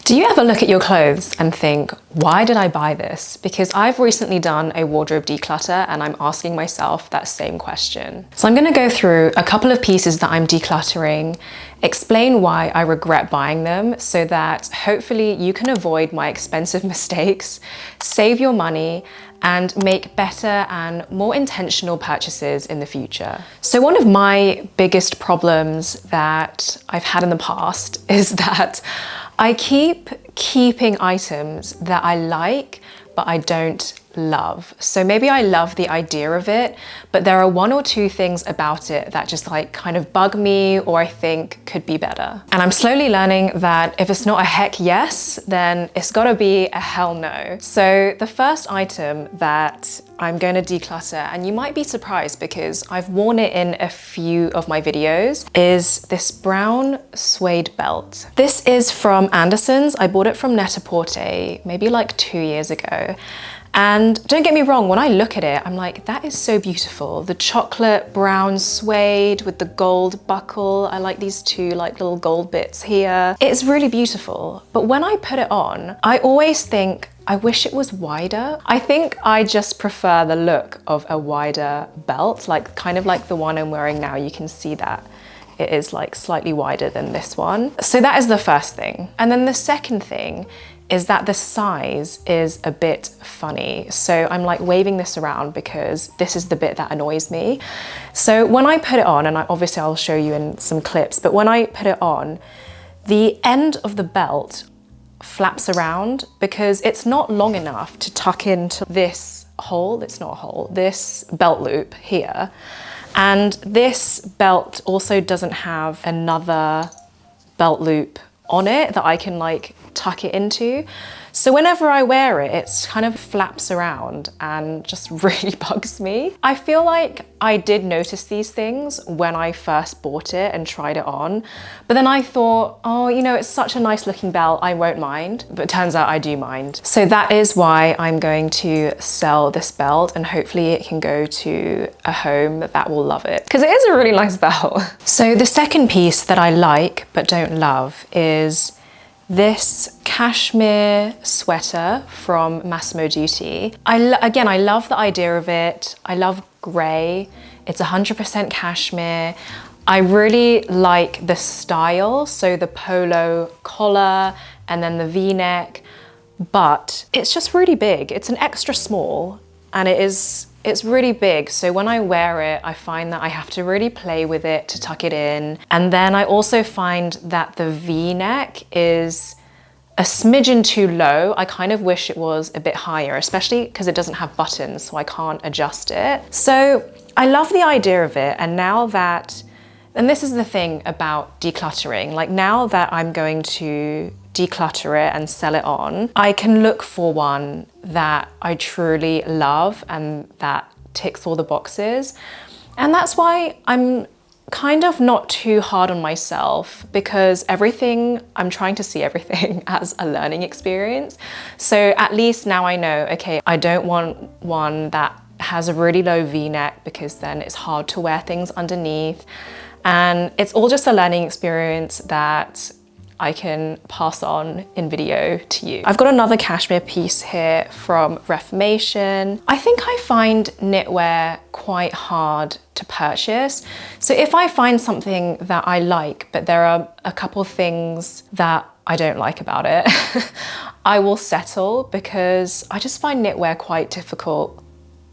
Do you ever look at your clothes and think, why did I buy this? Because I've recently done a wardrobe declutter and I'm asking myself that same question. So I'm gonna go through a couple of pieces that I'm decluttering, explain why I regret buying them so that hopefully you can avoid my expensive mistakes, save your money, and make better and more intentional purchases in the future. So one of my biggest problems that I've had in the past is that I keep keeping items that I like, but I don't love. So maybe I love the idea of it, but there are one or two things about it that just like kind of bug me or I think could be better. And I'm slowly learning that if it's not a heck yes, then it's gotta be a hell no. So the first item that I'm going to declutter, and you might be surprised because I've worn it in a few of my videos, is this brown suede belt. This is from Anderson's. I bought it from Net-a-Porter maybe like 2 years ago. And don't get me wrong, when I look at it, I'm like, that is so beautiful. The chocolate brown suede with the gold buckle. I like these two like little gold bits here. It's really beautiful. But when I put it on, I always think, I wish it was wider. I think I just prefer the look of a wider belt, like kind of like the one I'm wearing now. You can see that it is like slightly wider than this one. So that is the first thing. And then the second thing is that the size is a bit funny. So I'm like waving this around because this is the bit that annoys me. So when I put it on, and obviously I'll show you in some clips, but when I put it on, the end of the belt flaps around because it's not long enough to tuck into this hole. It's not a hole, this belt loop here. And this belt also doesn't have another belt loop on it that I can like tuck it into. So whenever I wear it, it's kind of flaps around and just really bugs me. I feel like I did notice these things when I first bought it and tried it on, but then I thought, oh, you know, it's such a nice looking belt, I won't mind. But it turns out I do mind. So that is why I'm going to sell this belt and hopefully it can go to a home that will love it, because it is a really nice belt. So the second piece that I like but don't love is this cashmere sweater from Massimo Dutti. Again, I love the idea of it. I love grey. It's 100% cashmere. I really like the style, so the polo collar and then the V-neck, but it's just really big. It's an extra small and it's really big. So when I wear it, I find that I have to really play with it to tuck it in. And then I also find that the V-neck is a smidgen too low. I kind of wish it was a bit higher, especially because it doesn't have buttons, so I can't adjust it. So I love the idea of it. And now that, and this is the thing about decluttering, like now that I'm going to declutter it and sell it on, I can look for one that I truly love and that ticks all the boxes. And that's why I'm kind of not too hard on myself, because I'm trying to see everything as a learning experience. So at least now I know, okay, I don't want one that has a really low V-neck because then it's hard to wear things underneath. And it's all just a learning experience that I can pass on in video to you. I've got another cashmere piece here from Reformation. I think I find knitwear quite hard to purchase. So if I find something that I like, but there are a couple things that I don't like about it, I will settle, because I just find knitwear quite difficult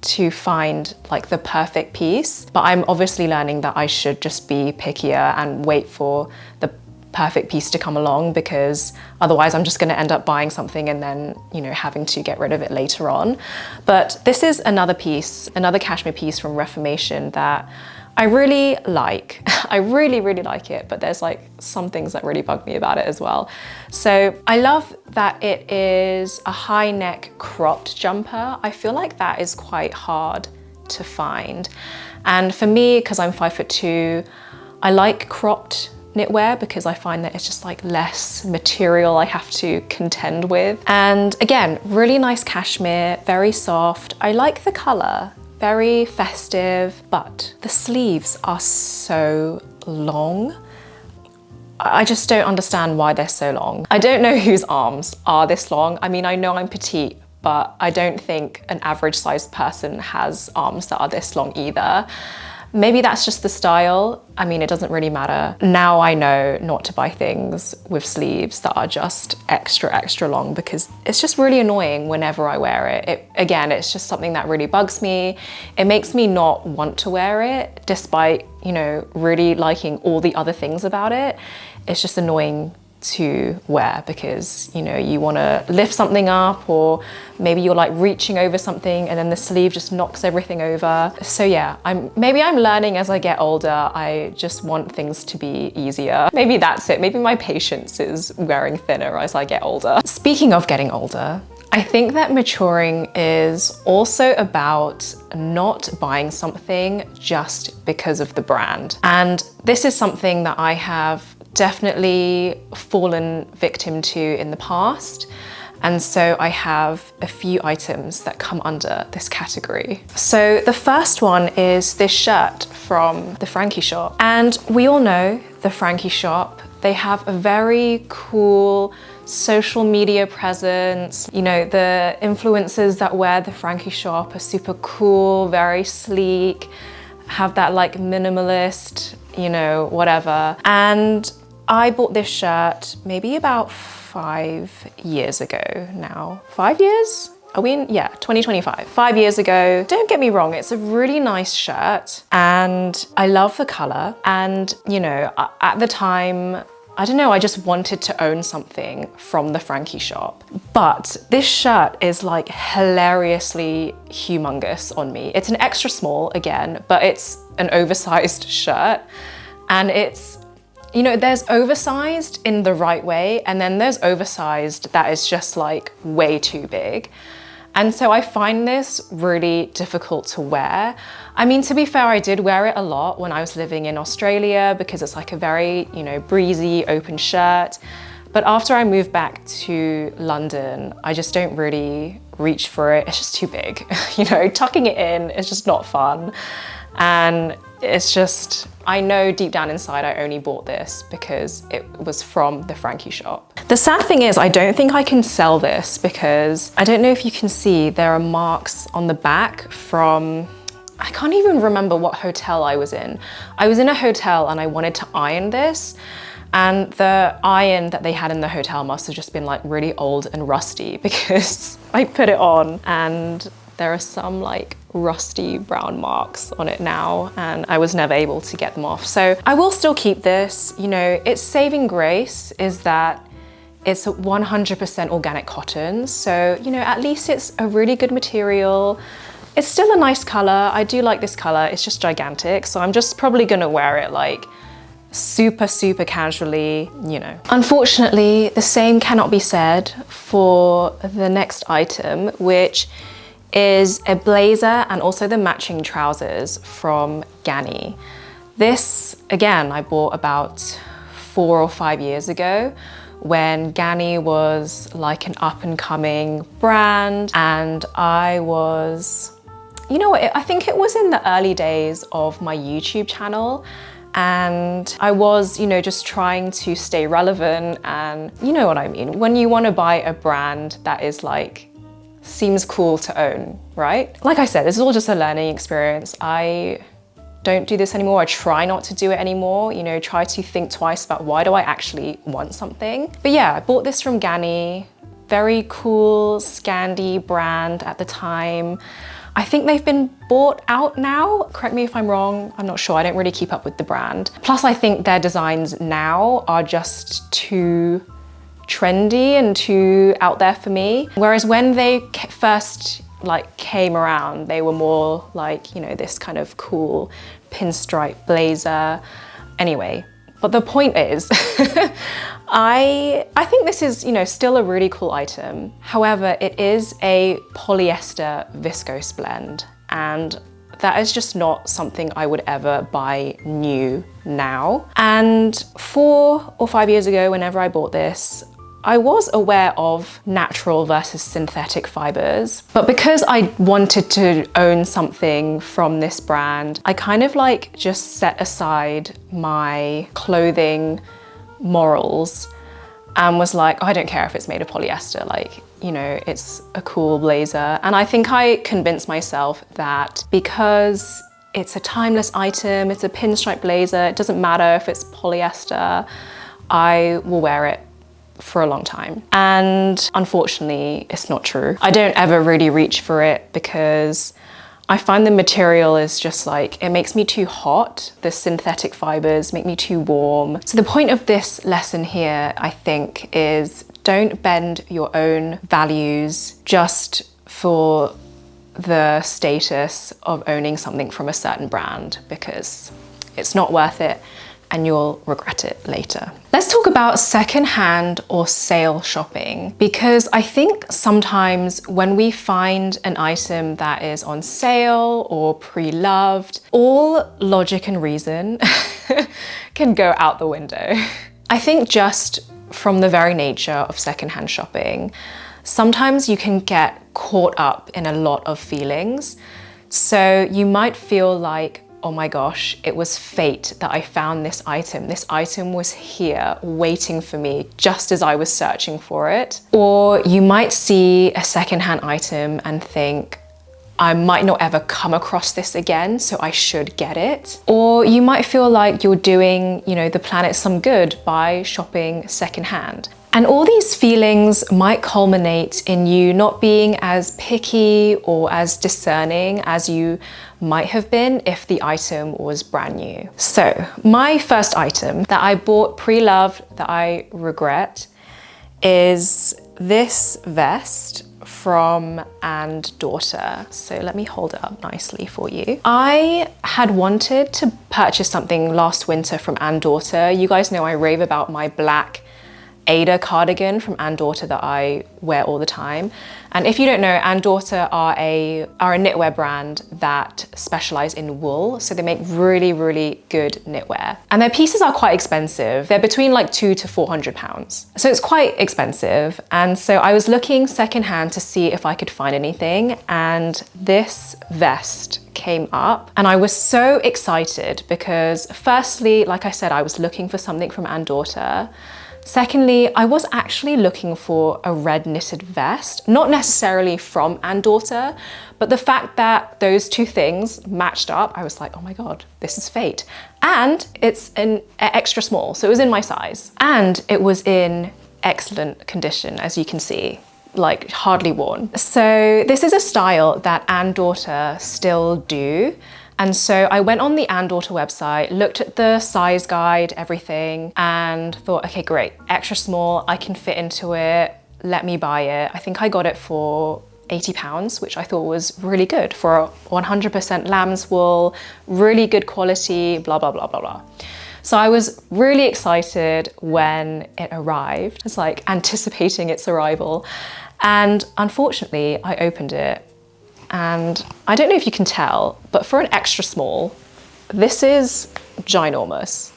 to find like the perfect piece. But I'm obviously learning that I should just be pickier and wait for the perfect piece to come along, because otherwise I'm just going to end up buying something and then, you know, having to get rid of it later on. But this is another piece, another cashmere piece from Reformation that I really like. I really, really like it, but there's like some things that really bug me about it as well. So I love that it is a high neck cropped jumper. I feel like that is quite hard to find. And for me, because I'm 5'2", I like cropped knitwear because I find that it's just like less material I have to contend with. And again, really nice cashmere, very soft. I like the color, very festive, but the sleeves are so long. I just don't understand why they're so long. I don't know whose arms are this long. I mean, I know I'm petite, but I don't think an average sized person has arms that are this long either. Maybe that's just the style. I mean, it doesn't really matter. Now I know not to buy things with sleeves that are just extra, extra long, because it's just really annoying whenever I wear it. Again, it's just something that really bugs me. It makes me not want to wear it, despite, you know, really liking all the other things about it. It's just annoying to wear because, you know, you want to lift something up, or maybe you're like reaching over something and then the sleeve just knocks everything over. So yeah, maybe I'm learning as I get older. I just want things to be easier. Maybe that's it. Maybe my patience is wearing thinner as I get older. Speaking of getting older, I think that maturing is also about not buying something just because of the brand. And this is something that I have definitely fallen victim to in the past. And so I have a few items that come under this category. So the first one is this shirt from the Frankie shop. And we all know the Frankie shop. They have a very cool social media presence. You know, the influencers that wear the Frankie shop are super cool, very sleek, have that like minimalist, you know, whatever. And I bought this shirt maybe about 5 years ago now. 5 years? Are we in? Yeah, 2025. 5 years ago. Don't get me wrong, it's a really nice shirt and I love the color. And, you know, at the time, I don't know, I just wanted to own something from the Frankie shop. But this shirt is like hilariously humongous on me. It's an extra small again, but it's an oversized shirt. And it's, you know, there's oversized in the right way, and then there's oversized that is just like way too big. And so I find this really difficult to wear. I mean, to be fair, I did wear it a lot when I was living in Australia because it's like a very, you know, breezy, open shirt. But after I moved back to London, I just don't really reach for it. It's just too big. You know, tucking it in is just not fun. And it's just, I know deep down inside I only bought this because it was from the Frankie shop. The sad thing is I don't think I can sell this because I don't know if you can see there are marks on the back from, I can't even remember what hotel I was in. I was in a hotel and I wanted to iron this, and the iron that they had in the hotel must have just been like really old and rusty because I put it on and there are some like rusty brown marks on it now, and I was never able to get them off. So I will still keep this. You know, its saving grace is that it's 100% organic cotton. So, you know, at least it's a really good material. It's still a nice color. I do like this color. It's just gigantic. So I'm just probably gonna wear it like super, super casually, you know. Unfortunately, the same cannot be said for the next item, which is a blazer and also the matching trousers from Ganni. This, again, I bought about 4 or 5 years ago when Ganni was like an up and coming brand, and I was, you know what, I think it was in the early days of my YouTube channel, and I was, you know, just trying to stay relevant, and you know what I mean, when you want to buy a brand that is like, seems cool to own, right? Like I said, this is all just a learning experience. I don't do this anymore. I try not to do it anymore. You know, try to think twice about why do I actually want something. But yeah, I bought this from Ganni. Very cool, Scandi brand at the time. I think they've been bought out now. Correct me if I'm wrong. I'm not sure. I don't really keep up with the brand. Plus, I think their designs now are just too trendy and too out there for me. Whereas when they first like came around, they were more like, you know, this kind of cool pinstripe blazer. Anyway, but the point is, I think this is, you know, still a really cool item. However, it is a polyester viscose blend, and that is just not something I would ever buy new now. And 4 or 5 years ago, whenever I bought this, I was aware of natural versus synthetic fibers, but because I wanted to own something from this brand, I kind of like just set aside my clothing morals and was like, oh, I don't care if it's made of polyester, like, you know, it's a cool blazer. And I think I convinced myself that because it's a timeless item, it's a pinstripe blazer, it doesn't matter if it's polyester, I will wear it for a long time. And unfortunately, it's not true. I don't ever really reach for it because I find the material is just like, it makes me too hot. The synthetic fibers make me too warm. So the point of this lesson here, I think, is don't bend your own values just for the status of owning something from a certain brand, because it's not worth it and you'll regret it later. Let's talk about secondhand or sale shopping, because I think sometimes when we find an item that is on sale or pre-loved, all logic and reason can go out the window. I think just from the very nature of secondhand shopping, sometimes you can get caught up in a lot of feelings. So you might feel like, oh my gosh, it was fate that I found this item. This item was here waiting for me just as I was searching for it. Or you might see a secondhand item and think, I might not ever come across this again, so I should get it. Or you might feel like you're doing, you know, the planet some good by shopping secondhand. And all these feelings might culminate in you not being as picky or as discerning as you might have been if the item was brand new. So my first item that I bought pre-loved that I regret is this vest from And Daughter. So let me hold it up nicely for you. I had wanted to purchase something last winter from And Daughter. You guys know I rave about my black Ada cardigan from And Daughter that I wear all the time. And if you don't know, And Daughter are a knitwear brand that specialize in wool. So they make really, really good knitwear. And their pieces are quite expensive. They're between like £200 to £400. So it's quite expensive. And so I was looking secondhand to see if I could find anything. And this vest came up and I was so excited because firstly, like I said, I was looking for something from And Daughter. Secondly, I was actually looking for a red knitted vest, not necessarily from And Daughter, but the fact that those two things matched up, I was like, oh my God, this is fate. And it's an extra small, so it was in my size. And it was in excellent condition, as you can see, like hardly worn. So this is a style that And Daughter still do. And so I went on the And Daughter website, looked at the size guide, everything, and thought, okay, great, extra small, I can fit into it, let me buy it. I think I got it for £80, which I thought was really good for 100% lamb's wool, really good quality, blah, blah, blah, blah, blah. So I was really excited when it arrived. It's like anticipating its arrival. And unfortunately, I opened it. And I don't know if you can tell, but for an extra small, this is ginormous.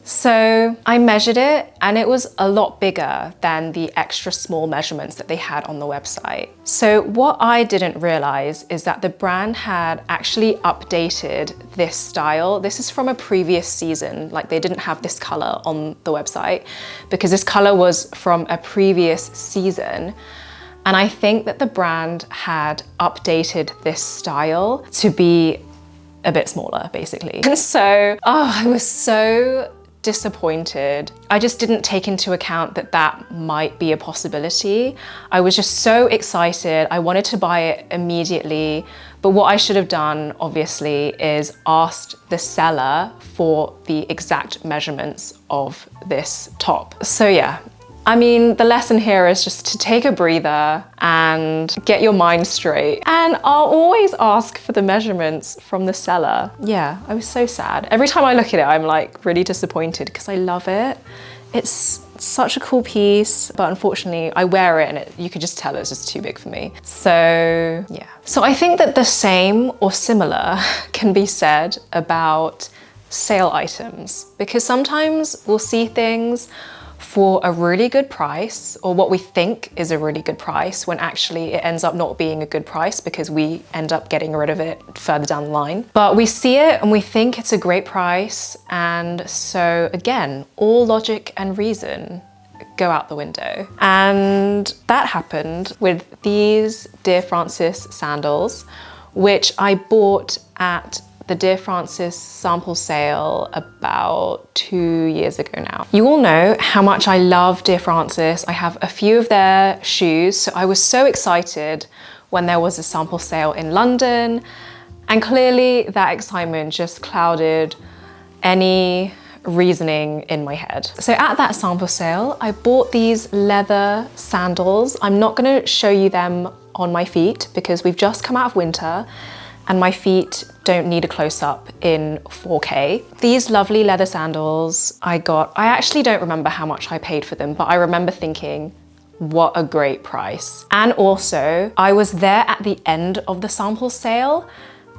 So I measured it and it was a lot bigger than the extra small measurements that they had on the website. So what I didn't realize is that the brand had actually updated this style. This is from a previous season, like they didn't have this color on the website because this color was from a previous season. And I think that the brand had updated this style to be a bit smaller, basically. And so, I was so disappointed. I just didn't take into account that that might be a possibility. I was just so excited. I wanted to buy it immediately. But what I should have done, obviously, is asked the seller for the exact measurements of this top. So yeah. I mean, the lesson here is just to take a breather and get your mind straight. And I'll always ask for the measurements from the seller. Yeah, I was so sad. Every time I look at it, I'm like really disappointed because I love it. It's such a cool piece, but unfortunately I wear it and you could just tell it's just too big for me. So yeah. So I think that the same or similar can be said about sale items, because sometimes we'll see things for a really good price, or what we think is a really good price, when actually it ends up not being a good price because we end up getting rid of it further down the line. But we see it and we think it's a great price, and so again, all logic and reason go out the window. And that happened with these Dear Francis sandals, which I bought at the Dear Francis sample sale about 2 years ago now. You all know how much I love Dear Francis. I have a few of their shoes, so I was so excited when there was a sample sale in London, and clearly that excitement just clouded any reasoning in my head. So at that sample sale, I bought these leather sandals. I'm not gonna show you them on my feet because we've just come out of winter and my feet don't need a close-up in 4K. These lovely leather sandals I actually don't remember how much I paid for them, but I remember thinking, what a great price. And also, I was there at the end of the sample sale,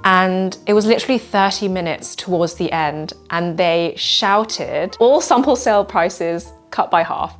and it was literally 30 minutes towards the end, and they shouted all sample sale prices cut by half.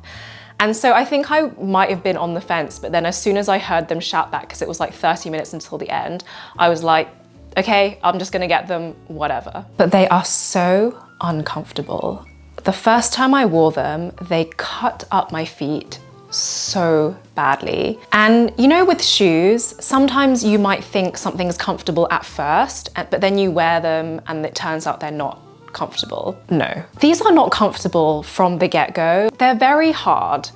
And so I think I might have been on the fence, but then as soon as I heard them shout that, because it was like 30 minutes until the end, I was like, okay, I'm just gonna get them, whatever. But they are so uncomfortable. The first time I wore them, they cut up my feet so badly. And you know, with shoes, sometimes you might think something's comfortable at first, but then you wear them and it turns out they're not comfortable. No, these are not comfortable from the get-go. They're very hard.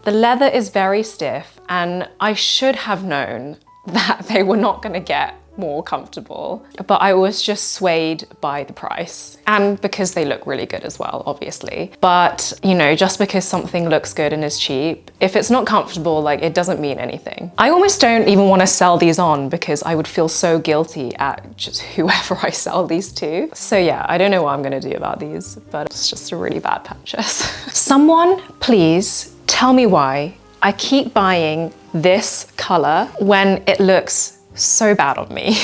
The leather is very stiff, and I should have known that they were not gonna get more comfortable, but I was just swayed by the price, and because they look really good as well, obviously. But you know, just because something looks good and is cheap, if it's not comfortable, like, it doesn't mean anything. I almost don't even want to sell these on because I would feel so guilty at just whoever I sell these to. So yeah, I don't know what I'm gonna do about these, but it's just a really bad purchase. Someone please tell me why I keep buying this color when it looks so bad on me.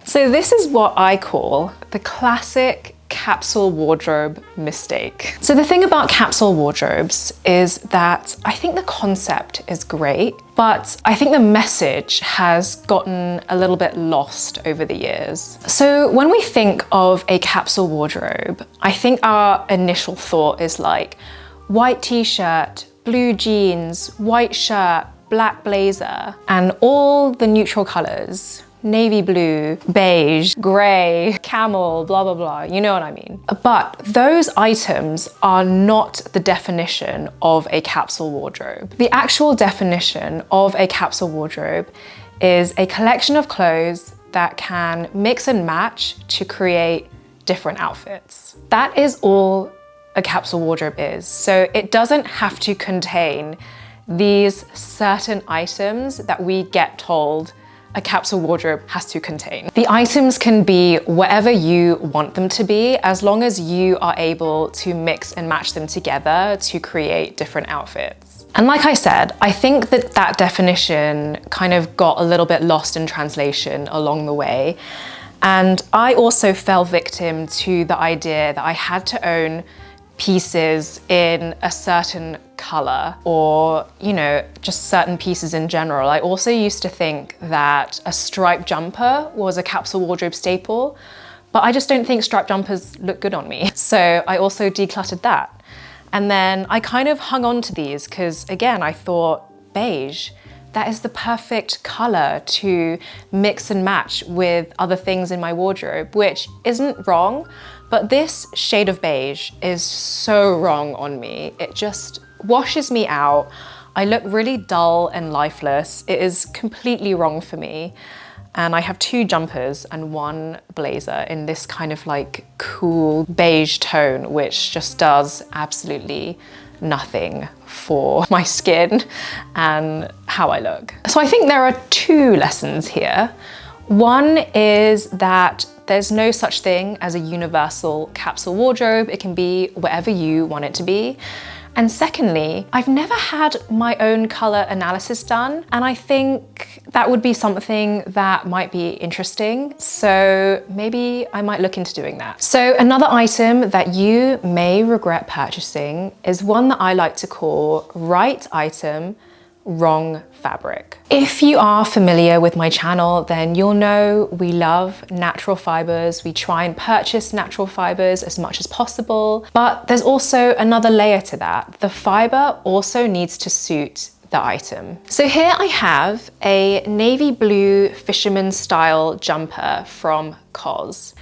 So this is what I call the classic capsule wardrobe mistake. So the thing about capsule wardrobes is that I think the concept is great, but I think the message has gotten a little bit lost over the years. So when we think of a capsule wardrobe, I think our initial thought is like white t-shirt, blue jeans, white shirt, black blazer, and all the neutral colors, navy blue, beige, gray, camel, blah, blah, blah, you know what I mean. But those items are not the definition of a capsule wardrobe. The actual definition of a capsule wardrobe is a collection of clothes that can mix and match to create different outfits. That is all a capsule wardrobe is. So it doesn't have to contain these certain items that we get told a capsule wardrobe has to contain. The items can be whatever you want them to be, as long as you are able to mix and match them together to create different outfits. And like I said, I think that that definition kind of got a little bit lost in translation along the way. And I also fell victim to the idea that I had to own pieces in a certain color, or, you know, just certain pieces in general. I also used to think that a striped jumper was a capsule wardrobe staple, but I just don't think striped jumpers look good on me. So I also decluttered that. And then I kind of hung on to these because, again, I thought beige, that is the perfect color to mix and match with other things in my wardrobe, which isn't wrong, but this shade of beige is so wrong on me. It just washes me out. I look really dull and lifeless. It is completely wrong for me. And I have 2 jumpers and 1 blazer in this kind of like cool beige tone, which just does absolutely nothing for my skin and how I look. So I think there are 2 lessons here. One is that there's no such thing as a universal capsule wardrobe. It can be whatever you want it to be. And secondly, I've never had my own color analysis done, and I think that would be something that might be interesting. So maybe I might look into doing that. So another item that you may regret purchasing is one that I like to call right item, wrong fabric. If you are familiar with my channel, then you'll know we love natural fibers. We try and purchase natural fibers as much as possible, but there's also another layer to that. The fiber also needs to suit the item. So here I have a navy blue fisherman style jumper from COS.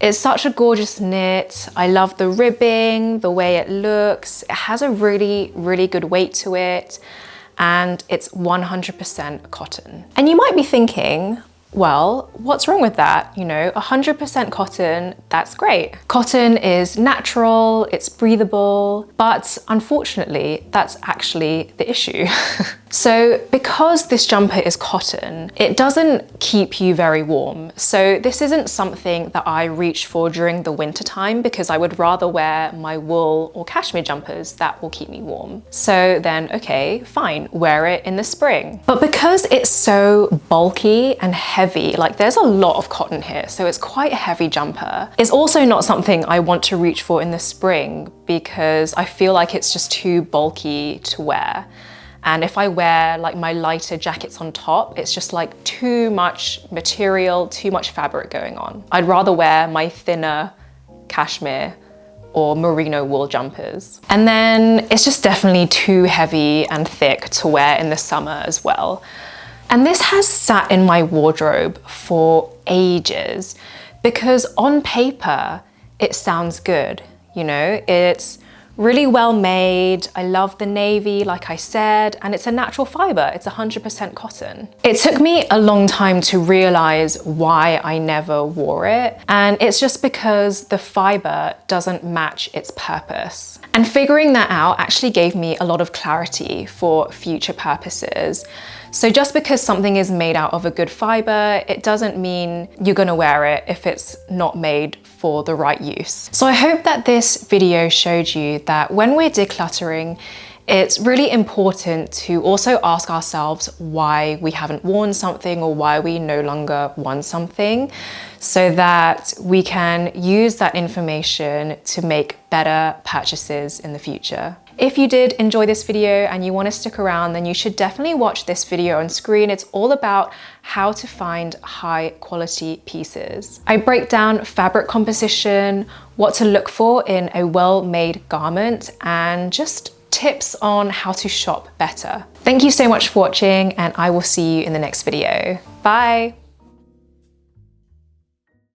It's such a gorgeous knit. I love the ribbing, the way it looks. It has a really, really good weight to it, and it's 100% cotton. And you might be thinking, well, what's wrong with that? You know, 100% cotton, that's great. Cotton is natural, it's breathable, but unfortunately, that's actually the issue. So because this jumper is cotton, it doesn't keep you very warm. So this isn't something that I reach for during the winter time, because I would rather wear my wool or cashmere jumpers that will keep me warm. So then, okay, fine, wear it in the spring. But because it's so bulky and heavy, like there's a lot of cotton here, so it's quite a heavy jumper. It's also not something I want to reach for in the spring because I feel like it's just too bulky to wear. And if I wear like my lighter jackets on top, it's just like too much material, too much fabric going on. I'd rather wear my thinner cashmere or merino wool jumpers. And then it's just definitely too heavy and thick to wear in the summer as well. And this has sat in my wardrobe for ages because on paper, it sounds good. You know, it's really well made. I love the navy, like I said, and it's a natural fiber. It's 100% cotton. It took me a long time to realize why I never wore it. And it's just because the fiber doesn't match its purpose. And figuring that out actually gave me a lot of clarity for future purposes. So just because something is made out of a good fiber, it doesn't mean you're gonna wear it if it's not made for the right use. So I hope that this video showed you that when we're decluttering, it's really important to also ask ourselves why we haven't worn something or why we no longer want something, so that we can use that information to make better purchases in the future. If you did enjoy this video and you want to stick around, then you should definitely watch this video on screen. It's all about how to find high quality pieces. I break down fabric composition, what to look for in a well-made garment, and just tips on how to shop better. Thank you so much for watching, and I will see you in the next video. Bye.